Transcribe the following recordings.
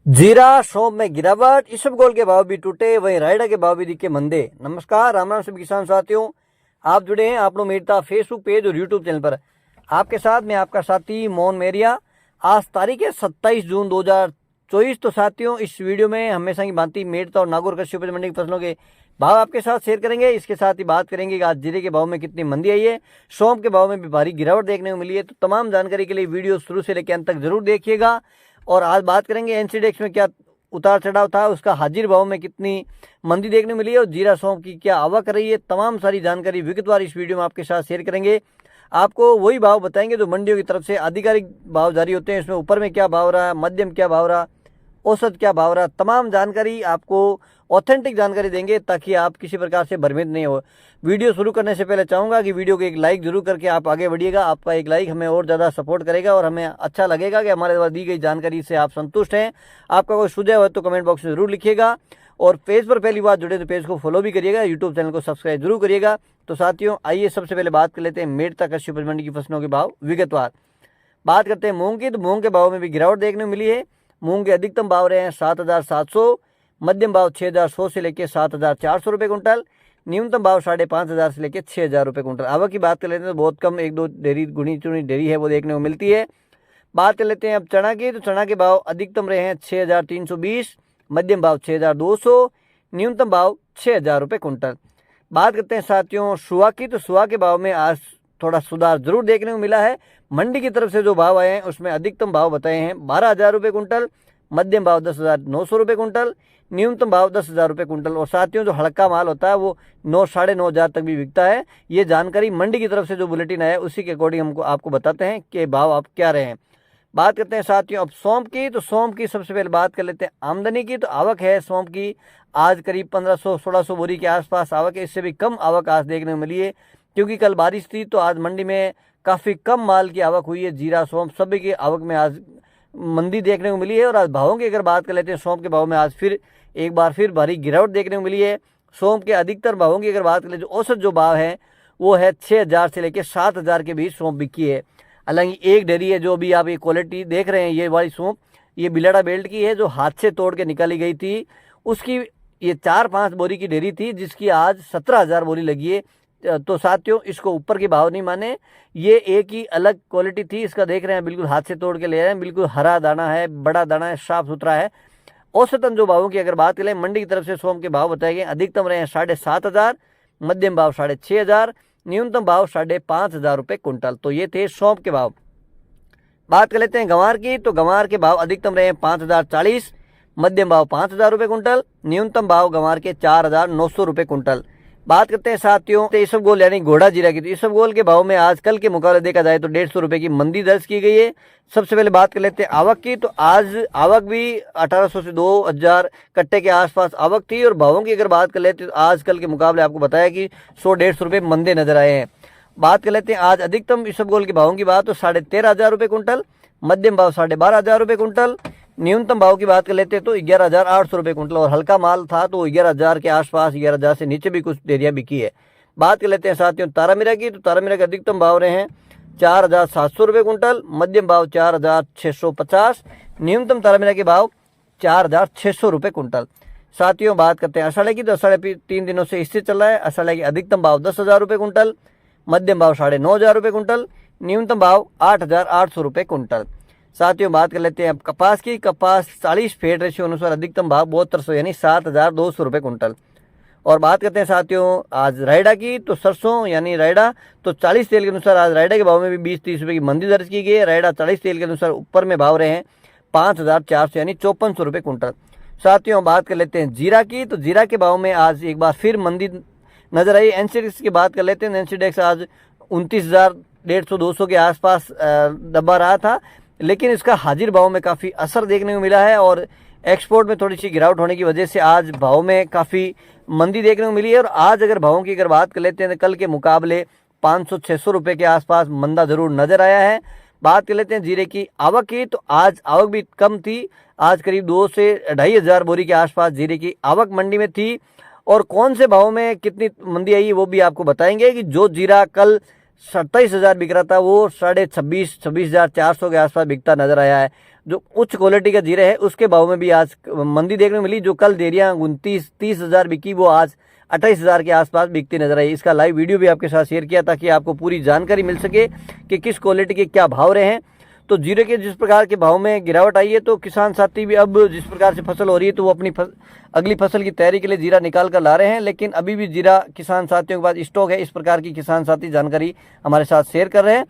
जीरा सौंफ में गिरावट, इसबगोल के भाव भी टूटे, वहीं रायडा के भाव भी दिखे मंदे। नमस्कार, राम राम सभी किसान साथियों, आप जुड़े हैं आप लोग मेरता फेसबुक पेज और यूट्यूब चैनल पर। आपके साथ मैं आपका साथी मोहन मेरिया। आज तारीख है 27 जून 2024। तो साथियों, इस वीडियो में हमेशा की भांति मेरता और नागौर कृषि उपज मंडी की फसलों के भाव आपके साथ शेयर करेंगे। इसके साथ ही बात करेंगे कि आज जीरे के भाव में कितनी मंदी आई है, सौंफ के भाव में भी भारी गिरावट देखने को मिली है। तो तमाम जानकारी के लिए वीडियो शुरू से लेकर अंत तक जरूर देखिएगा। और आज बात करेंगे एनसीडेक्स में क्या उतार चढ़ाव था, उसका हाजिर भाव में कितनी मंदी देखने मिली है और जीरा सौंफ की क्या आवक रही है। तमाम सारी जानकारी विगतवार इस वीडियो में आपके साथ शेयर करेंगे। आपको वही भाव बताएंगे जो मंडियों की तरफ से आधिकारिक भाव जारी होते हैं। इसमें ऊपर में क्या भाव रहा, मध्यम क्या भाव रहा, औसत क्या भाव रहा, तमाम जानकारी आपको ऑथेंटिक जानकारी देंगे ताकि आप किसी प्रकार से भ्रमित नहीं हो। वीडियो शुरू करने से पहले चाहूँगा कि वीडियो को एक लाइक जरूर करके आप आगे बढ़िएगा। आपका एक लाइक हमें और ज़्यादा सपोर्ट करेगा और हमें अच्छा लगेगा कि हमारे द्वारा दी गई जानकारी से आप संतुष्ट हैं। आपका कोई सुझाव है तो कमेंट बॉक्स में जरूर लिखिएगा। और पेज पर पहली बार जुड़े तो पेज को फॉलो भी करिएगा, यूट्यूब चैनल को सब्सक्राइब जरूर करिएगा। तो साथियों, आइए सबसे पहले बात कर लेते हैं मेरता कृषि उपज मंडी की फसलों के भाव विगतवार। बात करते हैं मूंग की, तो मूंग के भाव में भी गिरावट देखने को मिली है। मूंग के अधिकतम भाव रहे हैं 7,700, मध्यम भाव 6,100 से लेकर 7,400 रुपये कुंटल, न्यूनतम भाव 5,500 से लेकर 6,000 रुपये कुंटल। आवक की बात कर लेते हैं तो बहुत कम, एक दो डेयरी गुनी चुनी डेयरी है वो देखने को मिलती है। बात कर लेते हैं अब चना की, तो चना के भाव अधिकतम रहे हैं 6,320, मध्यम भाव 6,200, न्यूनतम भाव 6,000 रुपये कुंटल। बात करते हैं साथियों सुहा की, तो सुहा के भाव में आज थोड़ा सुधार जरूर देखने को मिला है। मंडी की तरफ से जो भाव आए हैं उसमें अधिकतम भाव बताए हैं 12,000 रुपये कुंटल, मध्यम भाव 10,900 रुपये कुंटल, न्यूनतम भाव 10,000 रुपये कुंटल। और साथियों, जो हल्का माल होता है वो 9 साढ़े 9 हज़ार तक भी बिकता है। ये जानकारी मंडी की तरफ से जो बुलेटिन आया है उसी के अकॉर्डिंग हमको आपको बताते हैं कि भाव आप क्या रहे हैं। बात करते हैं साथियों अब सौंफ की, तो सौंफ की सबसे पहले बात कर लेते हैं आमदनी की। तो आवक है सौंफ की आज करीब 1500-1600 बोरी के आसपास आवक है। इससे भी कम आवक आज देखने को मिली है क्योंकि कल बारिश थी, तो आज मंडी में काफ़ी कम माल की आवक हुई है। जीरा सौंफ सभी की आवक में आज मंदी देखने को मिली है। और आज भावों की अगर बात कर लेते हैं, सौंफ के भाव में आज फिर एक बार फिर भारी गिरावट देखने को मिली है। सौंफ के अधिकतर भावों की अगर बात करें, जो औसत जो भाव है वो है 6,000 से लेकर 7,000 के बीच सौंफ बिकी है। हालांकि एक डेयरी है जो भी आप ये क्वालिटी देख रहे हैं, ये वाली सौंफ ये बिलाड़ा बेल्ट की है जो हाथ से तोड़ के निकाली गई थी। उसकी ये 4-5 बोरी की डेयरी थी जिसकी आज 17,000 बोरी लगी है। तो साथियों, इसको ऊपर के भाव नहीं माने, ये एक ही अलग क्वालिटी थी। इसका देख रहे हैं बिल्कुल हाथ से तोड़ के ले रहे हैं, बिल्कुल हरा दाना है, बड़ा दाना है, साफ सुथरा है। औसतन जो भावों की अगर बात करें, मंडी की तरफ से सौंफ के भाव बताए गए अधिकतम रहे हैं 7,500, मध्यम भाव 6,500, न्यूनतम भाव 5,500 रुपये कुंटल। तो ये थे सौंफ के भाव। बात कर लेते हैं गंवार की, तो गंवार के भाव अधिकतम रहे हैं 5,040, मध्यम भाव 5,000 रुपये कुंटल, न्यूनतम भाव गंवार के 4,900 रुपये कुंटल। बात करते हैं साथियों इसबगोल यानी घोड़ा जीरा की, तो इसबगोल के भाव में आज कल के मुकाबले देखा जाए तो 150 रुपये की मंदी दर्ज की गई है। सबसे पहले बात कर लेते हैं आवक की, तो आज आवक भी 1,800 से 2,000 कट्टे के आसपास आवक थी। और भावों की अगर बात कर लेते हैं तो आज कल के मुकाबले आपको बताया कि 100-150 रुपये मंदे नजर आए हैं। बात कर लेते हैं आज अधिकतम इसबगोल के भावों की बात, तो 13,500 रुपये कुंटल, मध्यम भाव 12,500 रुपये कुंटल, न्यूनतम भाव की बात कर लेते हैं तो 11,800 रुपये कुंटल। और हल्का माल था तो 11,000 के आसपास, 11,000 से नीचे भी कुछ डेरियाँ बिकी है। बात कर लेते हैं साथियों तारामीरा की, तो तारामीरा के अधिकतम भाव रहे हैं 4,700 रुपये कुंटल, मध्यम भाव 4,650, न्यूनतम तारामीरा के भाव 4,600 रुपये कुंटल। साथियों बात करते हैं अषाढ़े की, तो अषाढ़े 3 दिनों से स्थिर चल रहा है। अषाढ़े के अधिकतम भाव 10,000 रुपये कुंटल, मध्यम भाव 9,500 रुपये कुंटल, न्यूनतम भाव 8,800 रुपये कुंटल। साथियों बात कर लेते हैं अब कपास की, कपास 40 फेड रेशियो अनुसार अधिकतम भाव 7200 यानी 7,200 रुपये कुंटल। और बात करते हैं साथियों आज रायडा की, तो सरसों यानी रायडा, तो 40 तेल के अनुसार आज रायडा के भाव में भी 20-30 रुपये की मंदी दर्ज की गई है। रायडा 40 तेल के अनुसार ऊपर में भाव रहे हैं 5,400 यानी 5,400 रुपये कुंटल। साथियों बात कर लेते हैं जीरा की, तो जीरा के भाव में आज एक बार फिर मंदी नजर आई। एनसीडेक्स की बात कर लेते हैं, एनसीडेक्स आज 29,150-200 के आसपास दबा रहा था, लेकिन इसका हाजिर भाव में काफ़ी असर देखने को मिला है। और एक्सपोर्ट में थोड़ी सी गिरावट होने की वजह से आज भाव में काफ़ी मंदी देखने को मिली है। और आज अगर भावों की अगर बात कर लेते हैं तो कल के मुकाबले 500-600 रुपये के आसपास मंदा जरूर नजर आया है। बात कर लेते हैं जीरे की आवक की, तो आज आवक भी कम थी। आज करीब 2 से 2,500 बोरी के आसपास जीरे की आवक मंडी में थी। और कौन से भाव में कितनी मंदी आई वो भी आपको बताएंगे कि जो जीरा कल 27,000 बिक रहा था वो 26,500-26,400 के आसपास बिकता नजर आया है। जो उच्च क्वालिटी का जीरा है उसके भाव में भी आज मंदी देखने को मिली। जो कल देरियां 29-30 हज़ार बिकी, वो आज 28 हज़ार के आसपास बिकती नजर आई। इसका लाइव वीडियो भी आपके साथ शेयर किया ताकि आपको पूरी जानकारी मिल सके कि किस क्वालिटी के क्या भाव रहे हैं। तो जीरे के जिस प्रकार के भाव में गिरावट आई है, तो किसान साथी भी अब जिस प्रकार से फसल हो रही है तो वो अपनी अगली फसल की तैयारी के लिए जीरा निकाल कर ला रहे हैं। लेकिन अभी भी जीरा किसान साथियों के पास स्टॉक है। इस प्रकार की किसान साथी जानकारी हमारे साथ शेयर कर रहे हैं।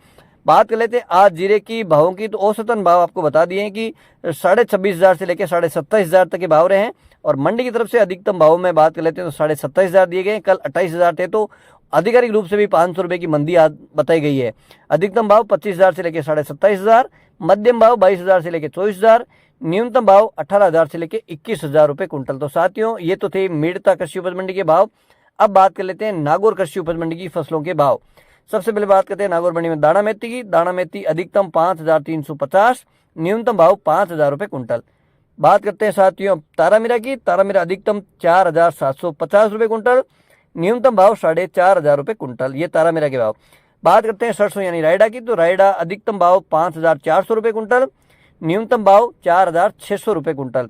बात कर लेते हैं आज जीरे की भावों की। तो औसतन भाव आपको बता दिए हैं कि 26,500 से लेकर 27,500 तक के भाव रहे हैं। और मंडी की तरफ से अधिकतम भाव में बात कर लेते हैं तो 27,500 दिए गए। कल 28,000 थे, तो आधिकारिक रूप से भी 500 रुपये की मंदी आज बताई गई है। अधिकतम भाव 25,000 से लेकर 27,500, मध्यम भाव 22,000 से लेकर 24,000, न्यूनतम भाव 18,000 से लेकर 21,000 रुपये कुंटल। तो साथियों, ये तो थे मेड़ता कृषि उपज मंडी के भाव। अब बात कर लेते हैं नागौर कृषि उपज मंडी की फसलों के भाव। सबसे पहले बात करते हैं नागौर मंडी में दाना मेथी की। दाना मेथी अधिकतम 5,350, न्यूनतम भाव 5,000 रुपये कुंटल। बात करते हैं साथियों तारामीरा की। तारामीरा अधिकतम 4,750 रुपये कुंटल, न्यूनतम भाव 4,500 रुपये कुंटल। ये तारामीरा के भाव। बात करते हैं सरसों यानी रायडा की। तो रायडा अधिकतम भाव 5,400 रुपये कुंटल, न्यूनतम भाव 4,600 रुपये कुंटल।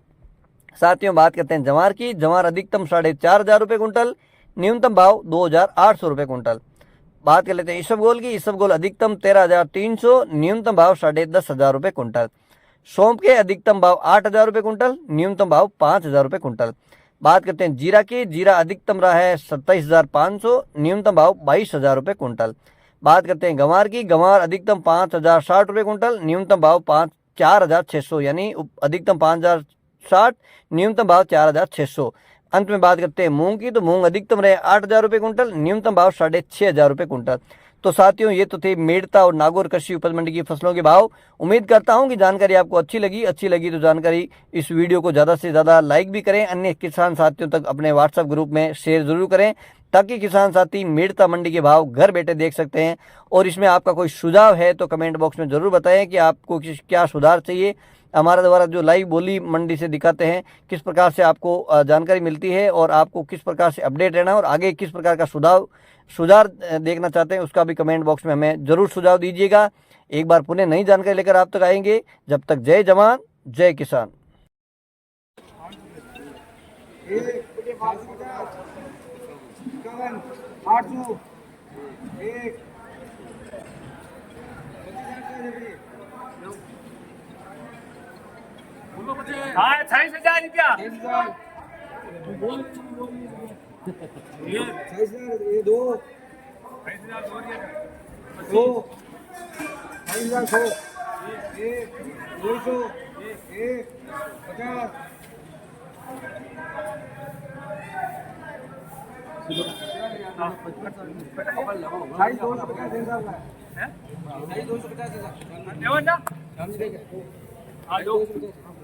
साथियों बात करते हैं जवार की। जवार अधिकतम 4,500 रुपये कुंटल, न्यूनतम भाव 2,800 रुपये कुंटल। बात कर लेते हैं इसबगोल की। इसबगोल अधिकतम 13,300, न्यूनतम भाव 10,500 रुपये कुंटल। सौंफ के अधिकतम भाव 8,000 रुपये कुंटल, न्यूनतम भाव 5,000 रुपये कुंटल। बात करते हैं जीरा की। जीरा अधिकतम रहा है 27,500, न्यूनतम भाव 22,000 रुपये कुंटल। बात करते हैं गंवार की। गंवार अधिकतम 5,060 रुपये कुंटल, न्यूनतम भाव 4,600, यानी अधिकतम 5,060, न्यूनतम भाव 4,600। अंत में बात करते हैं मूंग की। तो मूंग अधिकतम रहे 8,000 रुपये कुंटल, न्यूनतम भाव 6,500 रुपये कुंटल। तो साथियों, ये तो थे मेड़ता और नागौर कृषि उपज मंडी की फसलों के भाव। उम्मीद करता हूं कि जानकारी आपको अच्छी लगी तो जानकारी इस वीडियो को ज़्यादा से ज़्यादा लाइक भी करें, अन्य किसान साथियों तक अपने व्हाट्सएप ग्रुप में शेयर जरूर करें, ताकि किसान साथी मेड़ता मंडी के भाव घर बैठे देख सकते हैं। और इसमें आपका कोई सुझाव है तो कमेंट बॉक्स में ज़रूर बताएं कि आपको क्या सुधार चाहिए। हमारे द्वारा जो लाइव बोली मंडी से दिखाते हैं, किस प्रकार से आपको जानकारी मिलती है और आपको किस प्रकार से अपडेट रहना है और आगे किस प्रकार का सुधार देखना चाहते हैं, उसका भी कमेंट बॉक्स में हमें जरूर सुझाव दीजिएगा। एक बार पुनः नई जानकारी लेकर आप तक आएंगे। जब तक जय जवान जय किसान। हाँ 28,000 रुपया। ये दो 2,000 एक 200 एक 50 250 250 हाँ 250